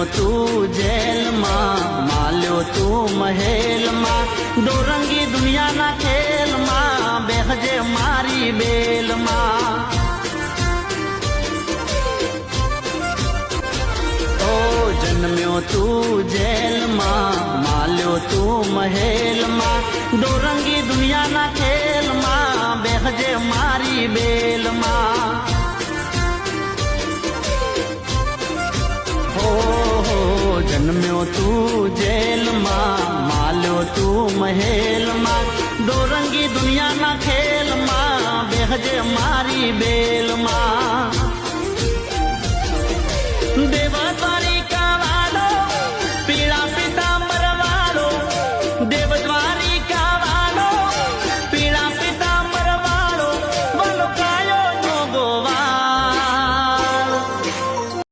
તું જેલમાં, માલ્યો તું મહેલમાં, દોરંગી દુનિયાના ખેલમાં, બેહજે મારી બેલમાં. ઓ જન્મ્યો તું જેલમાં, માલ્યો તું મહેલમાં, દોરંગી દુનિયાના ખેલમાં, બેહજે મારી બેલમાં. જન્મ્યો તું જેલમાં, માલ્યો તું મહેલમાં, દોરંગી દુનિયાના ખેલમાં, બેહજે મારી બેલમાં.